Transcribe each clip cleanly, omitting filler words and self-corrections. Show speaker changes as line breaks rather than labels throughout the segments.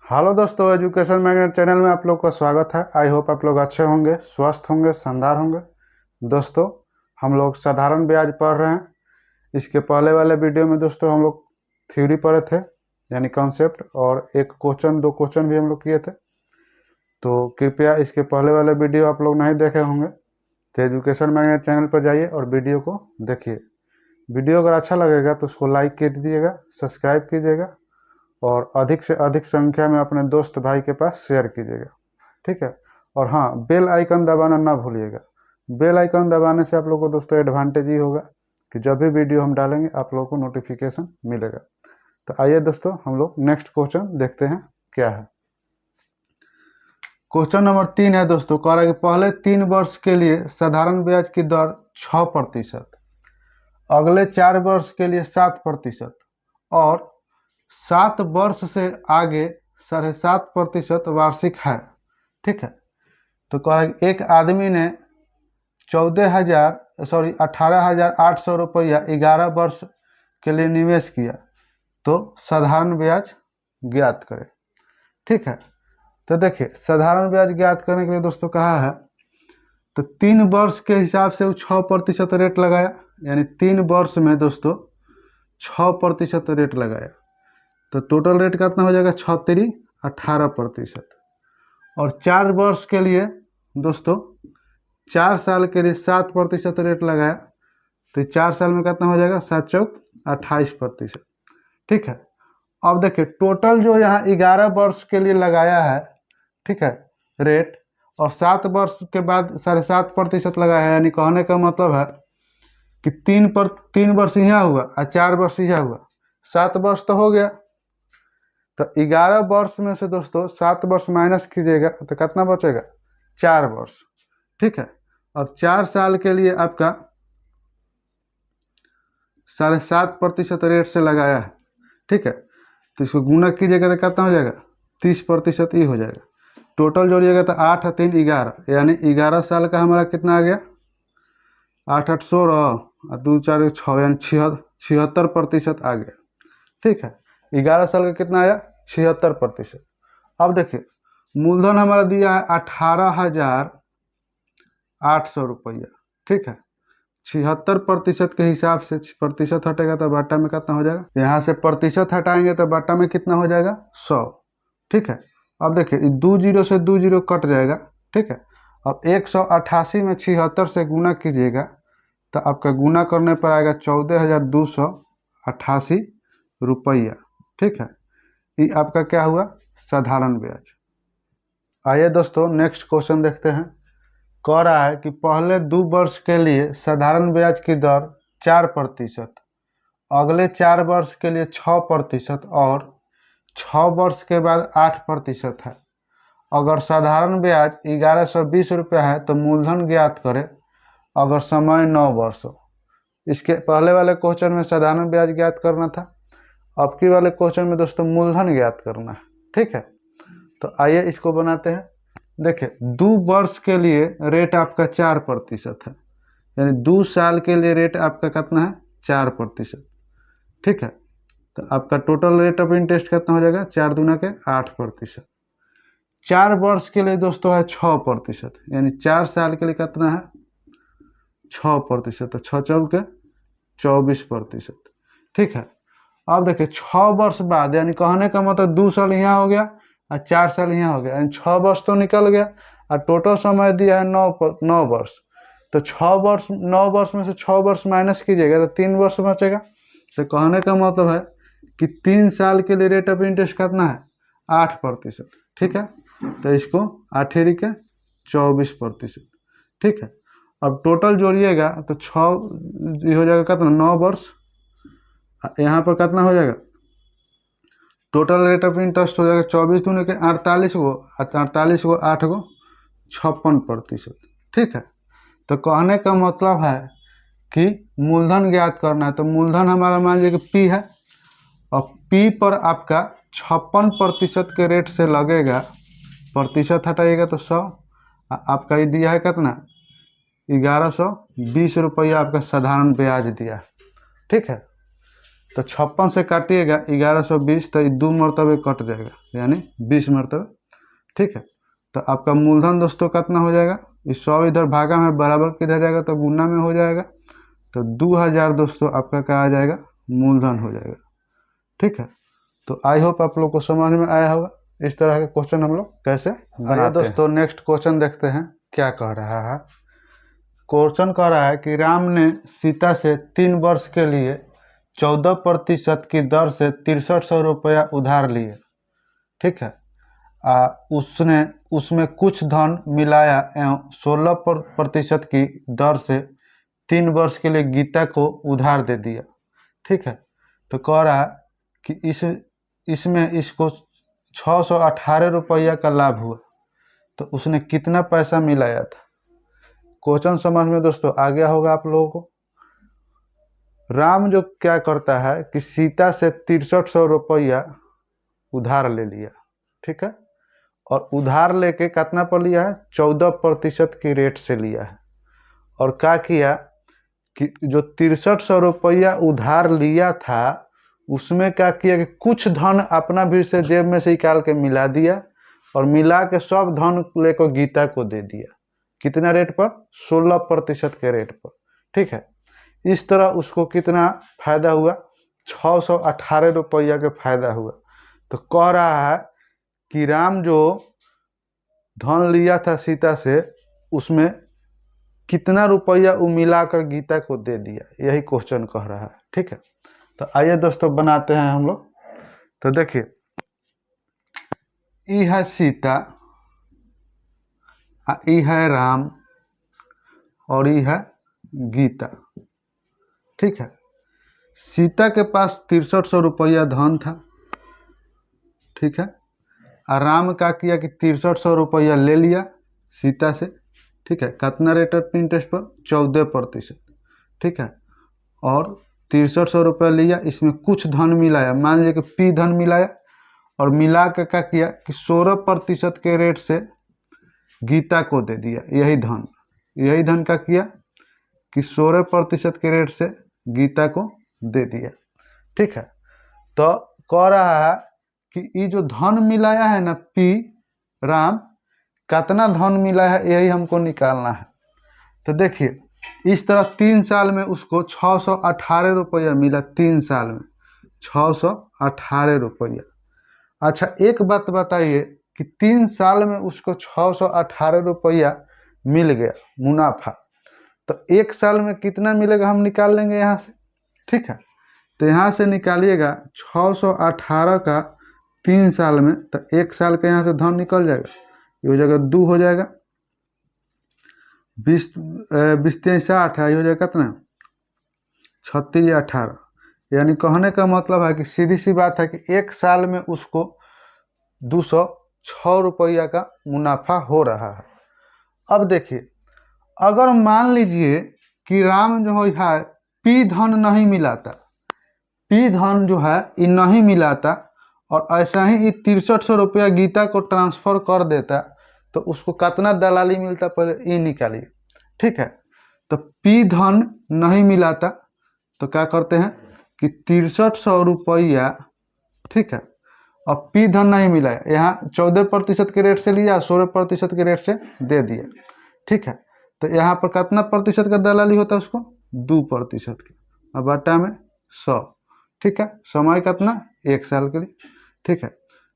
Hello दोस्तों, education magnet channel में आप लोग का स्वागत है। आई होप आप लोग अच्छे होंगे, स्वस्थ होंगे, शानदार होंगे। दोस्तों, हम लोग साधारण ब्याज पढ़ रहे हैं। इसके पहले वाले वीडियो में दोस्तों हम लोग थ्योरी पढ़े थे, यानी कॉन्सेप्ट, और एक क्वेश्चन, दो क्वेश्चन भी हम लोग किए थे। तो कृपया इसके पहले वाले वीडियो आप लोग नहीं देखे होंगे तो एजुकेशन मैग्नेट चैनल पर जाइए और वीडियो को देखिए। वीडियो अगर अच्छा लगेगा तो उसको लाइक कर दीजिएगा, सब्सक्राइब कीजिएगा और अधिक से अधिक संख्या में अपने दोस्त भाई के पास शेयर कीजिएगा, ठीक है। और हाँ, बेल आइकन दबाना ना भूलिएगा। बेल आइकन दबाने से आप लोग को दोस्तों एडवांटेज ही होगा कि जब भी वीडियो हम डालेंगे आप लोगों को नोटिफिकेशन मिलेगा। तो आइए दोस्तों, हम लोग नेक्स्ट क्वेश्चन देखते हैं क्या है। क्वेश्चन नंबर 3 है दोस्तों, कह रहा है कि पहले 3 वर्ष के लिए साधारण ब्याज की दर 6%, अगले 4 वर्ष के लिए 7% और 7 वर्ष से आगे 7.5% वार्षिक है, ठीक है। तो कह रहा है कि एक आदमी ने 18,800 रुपया 11 वर्ष के लिए निवेश किया, तो साधारण ब्याज ज्ञात करें, ठीक है। तो देखिए, साधारण ब्याज ज्ञात करने के लिए दोस्तों कहा है, तो 3 वर्ष के हिसाब से वो 6% रेट लगाया, यानी 3 वर्ष में दोस्तों 6% रेट लगाया। तो टोटल रेट कितना हो जाएगा, 6×3 18%। और 4 वर्ष के लिए दोस्तों 4 साल के लिए 7% रेट लगाया, तो 4 साल में कितना हो जाएगा, 7×4 28%, ठीक है। अब देखिए, टोटल जो यहाँ 11 वर्ष के लिए लगाया है, ठीक है, रेट, और 7 वर्ष के बाद 7.5% लगाया है, यानी कहने का मतलब है कि 3 वर्ष यहाँ हुआ और 4 वर्ष यहाँ हुआ, 7 वर्ष तो हो गया। तो 11 वर्ष में से दोस्तों 7 वर्ष माइनस कीजिएगा तो कितना बचेगा, 4 वर्ष, ठीक है। और 4 साल के लिए आपका 7.5% रेट से लगाया है, ठीक है। तो इसको गुना कीजिएगा तो कितना हो जाएगा, 30% ही हो जाएगा। टोटल जोड़िएगा तो 8 और 3 11, यानी 11 साल का हमारा कितना आ गया, 8 8 16 और 2 4 6, यानी 76% आ गया, ठीक है। 11 साल का कितना आया, 76%। अब देखिए, मूलधन हमारा दिया है 18,800 रुपया, ठीक है। 76% के हिसाब से प्रतिशत हटेगा तो बाटा में कितना हो जाएगा, यहाँ से प्रतिशत हटाएंगे तो बाटा में कितना हो जाएगा, 100, ठीक है। अब देखिए, 2 जीरो से 2 जीरो कट जाएगा, ठीक है। अब 188 में 76 से गुना कीजिएगा तो आपका गुना करने पर आएगा 14,288 रुपया, ठीक है। ये आपका क्या हुआ, साधारण ब्याज। आइए दोस्तों, नेक्स्ट क्वेश्चन देखते हैं। कह रहा है कि पहले 2 वर्ष के लिए साधारण ब्याज की दर 4%, अगले 4 वर्ष के लिए 6% और 6 वर्ष के बाद 8% है। अगर साधारण ब्याज 1120 रुपया है तो मूलधन ज्ञात करें अगर समय 9 वर्ष हो। इसके पहले वाले क्वेश्चन में साधारण ब्याज ज्ञात करना था, अब की वाले क्वेश्चन में दोस्तों मूलधन ज्ञात करना है, ठीक है। तो आइए इसको बनाते हैं। देखिए, 2 वर्ष के लिए रेट आपका 4% है, यानी 2 साल के लिए रेट आपका कितना है, 4%, ठीक है। तो आपका टोटल रेट ऑफ इंटरेस्ट कितना हो जाएगा, 4 दूना के 8%। 4 वर्ष के लिए दोस्तों है 6%, यानी 4 साल के लिए कितना है, 6%। तो 6 चौक के 24%, ठीक है। अब देखिए, 6 वर्ष बाद, यानी कहने का मतलब 2 साल यहाँ हो गया और 4 साल यहाँ हो गया, यानी 6 वर्ष तो निकल गया और टोटल समय दिया है 9 वर्ष। तो 9 वर्ष में से 6 वर्ष माइनस कीजिएगा तो 3 वर्ष बचेगा। तो कहने का मतलब है कि 3 साल के लिए रेट ऑफ इंटरेस्ट कितना है, 8%, ठीक है। तो इसको 8 के 24%, ठीक है। अब टोटल जोड़िएगा तो 6 हो जाएगा कितना, 9 वर्ष, यहाँ पर कितना हो जाएगा, टोटल रेट ऑफ इंटरेस्ट हो जाएगा 24 दूने के 48 गो, 48 गो 8 गो 56%, ठीक है। तो कहने का मतलब है कि मूलधन ज्ञात करना है। तो मूलधन हमारा मान लीजिए कि P है, और P पर आपका 56% के रेट से लगेगा, प्रतिशत हटाइएगा तो 100, आपका ये दिया है कितना, 1120 रुपया आपका साधारण ब्याज दिया, ठीक है। तो 56 से काटिएगा 1120, तो 2 मरतबे कट जाएगा, यानी 20 मरतबे। ठीक है, तो आपका मूलधन दोस्तों कितना हो जाएगा, इस 100 इधर भागा में बराबर किधर जाएगा, तो गुना में हो जाएगा। तो 2000 दोस्तों आपका क्या आ जाएगा, मूलधन हो जाएगा। ठीक है, तो आई होप आप लोग को समझ में आया होगा इस तरह के क्वेश्चन हम लोग कैसे बनाते हैं। दोस्तों नेक्स्ट क्वेश्चन देखते हैं क्या कह रहा है। क्वेश्चन कह रहा है कि राम ने सीता से 3 वर्ष के लिए 14% की दर से 6300 रुपया उधार लिए। ठीक है, उसने उसमें कुछ धन मिलाया एवं 16% की दर से 3 वर्ष के लिए गीता को उधार दे दिया। ठीक है, तो कह रहा है कि इसमें इसको 618 रुपया का लाभ हुआ, तो उसने कितना पैसा मिलाया था। क्वेश्चन समझ में दोस्तों आ गया होगा आप लोगों को। राम जो क्या करता है कि सीता से 6300 रुपया उधार ले लिया। ठीक है, और उधार लेके कितना पर लिया है, 14% की रेट से लिया है। और क्या किया कि जो 6300 रुपया उधार लिया था उसमें क्या किया कि कुछ धन अपना भी से जेब में से निकाल के मिला दिया, और मिला के सब धन लेकर गीता को दे दिया। कितना रेट पर, 16% के रेट पर। ठीक है, इस तरह उसको कितना फायदा हुआ, 618 रुपया का फायदा हुआ। तो कह रहा है कि राम जो धन लिया था सीता से उसमें कितना रुपया वो मिलाकर गीता को दे दिया, यही क्वेश्चन कह रहा है। ठीक है, तो आइए दोस्तों बनाते हैं हम लोग। तो देखिए, ई है सीता, ई है राम, और ई है गीता। ठीक है, सीता के पास 6300 रुपया धन था। ठीक है, और राम का किया कि 6300 रुपया ले लिया सीता से। ठीक है, कितना रेट ऑफ इंटरेस्ट पर, 14%। ठीक है, और 6300 रुपया लिया, इसमें कुछ धन मिलाया, मान लीजिए कि पी धन मिलाया, और मिला के क्या किया कि 16% के रेट से गीता को दे दिया। यही धन का किया कि 16% के रेट से गीता को दे दिया। ठीक है, तो कह रहा है कि ये जो धन मिलाया है ना, पी राम कितना धन मिला है यही हमको निकालना है। तो देखिए, इस तरह 3 साल में उसको 618 रुपया मिला। 3 साल में 618 रुपया। अच्छा, एक बात बताइए कि 3 साल में उसको 618 रुपया मिल गया मुनाफा, तो 1 साल में कितना मिलेगा हम निकाल लेंगे यहाँ से। ठीक है, तो यहाँ से निकालिएगा 618 का 3 साल में, तो 1 साल का यहाँ से धन निकल जाएगा, ये हो जाएगा 2 हो जाएगा, 20 60 ये हो जाएगा कितना, 36 या 18। यानी कहने का मतलब है कि सीधी सी बात है कि 1 साल में उसको 206 रुपया का मुनाफा हो रहा है। अब देखिए, अगर मान लीजिए कि राम जो है पी धन नहीं मिलाता, पी धन जो है ये नहीं मिलाता, और ऐसा ही ये 6300 रुपया गीता को ट्रांसफ़र कर देता, तो उसको कितना दलाली मिलता पहले ये निकालिए। ठीक है, तो पी धन नहीं मिलाता तो क्या करते हैं कि 6300 रुपया, ठीक है, और पी धन नहीं मिला है, यहाँ 14% के रेट से लिया, 16% के रेट से दे दिया। ठीक है, तो यहाँ पर कितना प्रतिशत का दलाली होता है उसको, 2% की, और बटा में 100। ठीक है, समय कितना, 1 साल के लिए। ठीक है,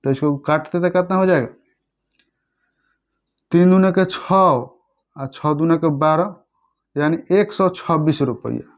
तो इसको काटते तो कितना हो जाएगा, 3 दूने के 6 और 6 दूने के 12, यानी 126 रुपया।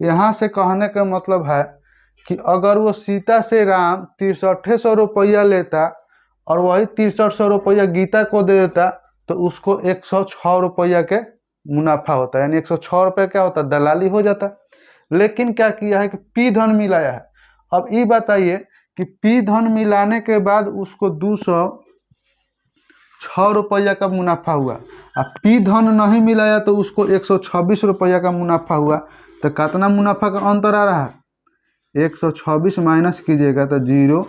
यहाँ से कहने का मतलब है कि अगर वो सीता से राम 6300 रुपया लेता और वही 6300 रुपया गीता को दे देता, तो उसको 106 रुपया के मुनाफा होता है, यानी 106 रुपया क्या होता, दलाली हो जाता। लेकिन क्या किया है कि पी धन मिलाया है। अब ये बताइए कि पी धन मिलाने के बाद उसको 206 रुपया का मुनाफा हुआ, अब पी धन नहीं मिलाया तो उसको 126 रुपया का मुनाफा हुआ। तो कितना मुनाफा का अंतर आ रहा है, 126 माइनस कीजिएगा तो 0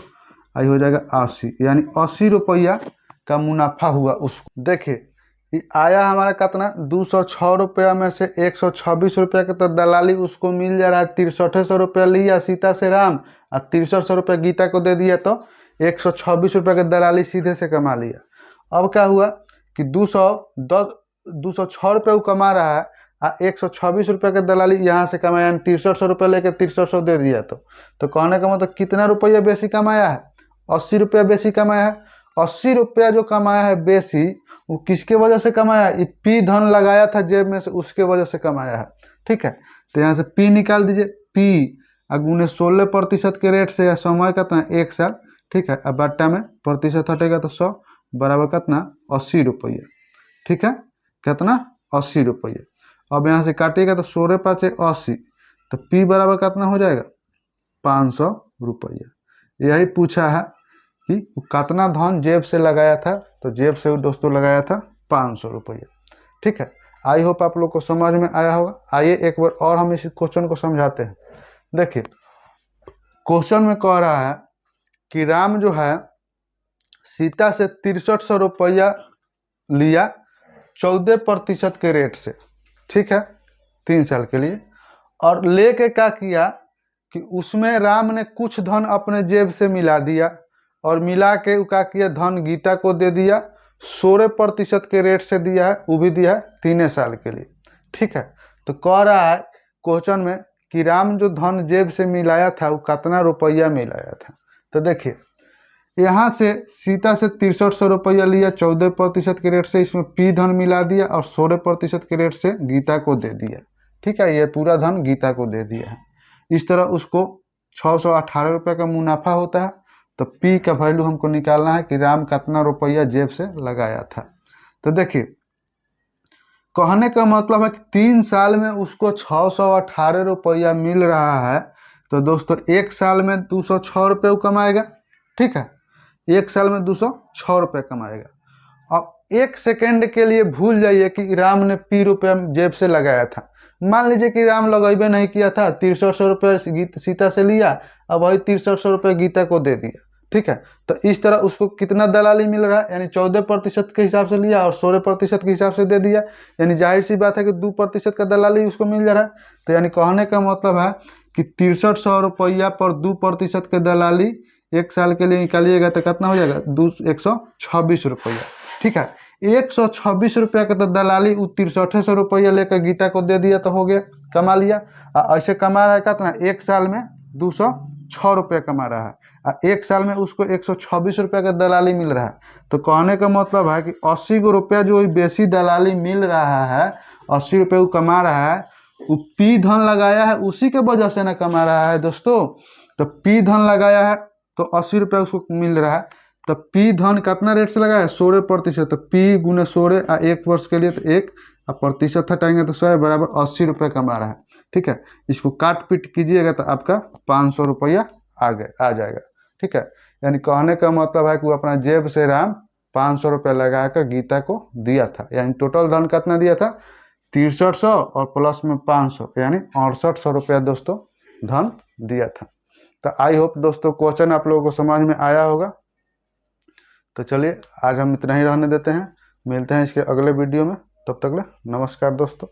आई हो जाएगा 80, यानी 80 रुपया का मुनाफा हुआ उसको। देखिए, ये आया हमारा कितना 206 रुपया में से 126 रुपया के तो दलाली उसको मिल जा रहा है 6300 रुपया लिया सीता से राम और 6300 रुपया गीता को दे दिया तो 126 रुपया के दलाली सीधे से कमा लिया। अब क्या हुआ कि 206 रुपये वो कमा रहा है और 126 रुपये के दलाली यहाँ से कमाया, यानी 6300 रुपये लेकर 6300 दे दिया। तो कहने का मतलब कितना रुपया बेसी कमाया है? 80 रुपया बेसी कमाया है। 80 रुपया जो कमाया है बेसी, वो किसके वजह से कमाया? ये पी धन लगाया था जेब में से, उसके वजह से कमाया है। ठीक है, तो यहाँ से पी निकाल दीजिए। पी गुने 16% के रेट से, या समय कितना 1 साल। ठीक है, अब बट्टा में प्रतिशत हटेगा तो 100 बराबर कितना 80 रुपये। ठीक है, कितना 80 रुपये। अब यहाँ से काटिएगा तो 16 5 80, तो पी बराबर कितना हो जाएगा 500 रुपये। यही पूछा है कि कितना धन जेब से लगाया था, तो जेब से दोस्तों लगाया था 500 रुपये। ठीक है, आई होप आप लोग को समझ में आया होगा। आइए एक बार और हम इस क्वेश्चन को समझाते हैं। देखिए क्वेश्चन में कह रहा है कि राम जो है सीता से 6300 रुपया लिया 14% के रेट से। ठीक है, 3 साल के लिए, और लेके क्या किया कि उसमें राम ने कुछ धन अपने जेब से मिला दिया और मिला के क्या किया, धन गीता को दे दिया। 16% के रेट से दिया है, वो भी दिया है 3 साल के लिए। ठीक है, तो कह रहा है क्वेश्चन में कि राम जो धन जेब से मिलाया था वो कितना रुपया मिलाया था। तो देखिए यहाँ से सीता से 6300 रुपया लिया 14% के रेट से, इसमें पी धन मिला दिया और 16% के रेट से गीता को दे दिया। ठीक है, ये पूरा धन गीता को दे दिया है। इस तरह उसको 618 रुपये का मुनाफा होता है। तो पी का वैल्यू हमको निकालना है कि राम कितना रुपया जेब से लगाया था। तो देखिए कहने का मतलब है कि 3 साल में उसको 618 रुपया मिल रहा है। तो दोस्तों 1 साल में 206 रुपये कमाएगा। ठीक है, 1 साल में 206 रुपये कमाएगा। अब 1 सेकेंड के लिए भूल जाइए कि राम ने पी रुपया जेब से लगाया था। मान लीजिए कि राम लगेबे नहीं किया था, 6300 रुपये सीता से लिया, अब वही 6300 रुपये गीता को दे दिया। ठीक है, तो इस तरह उसको कितना दलाली मिल रहा है, यानी 14% के हिसाब से लिया और 16% के हिसाब से दे दिया, यानी जाहिर सी बात है कि 2% का दलाली उसको मिल जा रहा है। तो यानी कहने का मतलब है कि 6300 रुपया पर 2% के दलाली 1 साल के लिए निकालिएगा तो कितना हो जाएगा 126 रुपया। ठीक है, 126 रुपया का तो दलाली 6300 रुपया लेकर गीता को दे दिया तो हो गया, कमा लिया। ऐसे कमा रहा है कितना, 1 साल में 206 रुपया कमा रहा है और 1 साल में उसको 126 रुपया का दलाली मिल रहा है। तो कहने का मतलब है कि 80 रुपया जो बेसी दलाली मिल रहा है, 80 रुपये वो कमा रहा है, वो पी धन लगाया है उसी के वजह से ना कमा रहा है दोस्तों। तो पी धन लगाया है तो 80 रुपया उसको मिल रहा है। तो पी धन कितना रेट से लगाया है 16%। तो पी गुने 16 1 वर्ष के लिए तो 1 प्रतिशत हटाएंगे तो 100 बराबर 80 रुपये कमा रहा है। ठीक है, इसको काट पीट कीजिएगा तो आपका 500 रुपया आ जाएगा। ठीक है, यानी कहने का मतलब है कि वो अपना जेब से राम 500 रुपया लगाकर गीता को दिया था। यानी टोटल धन कितना दिया था 6300 और प्लस में 500, यानी 6800 रुपया दोस्तों धन दिया था। तो आई होप दोस्तों क्वेश्चन आप लोगों को समझ में आया होगा। तो चलिए आज हम इतना ही रहने देते हैं, मिलते हैं इसके अगले वीडियो में। तब तक ले नमस्कार दोस्तों।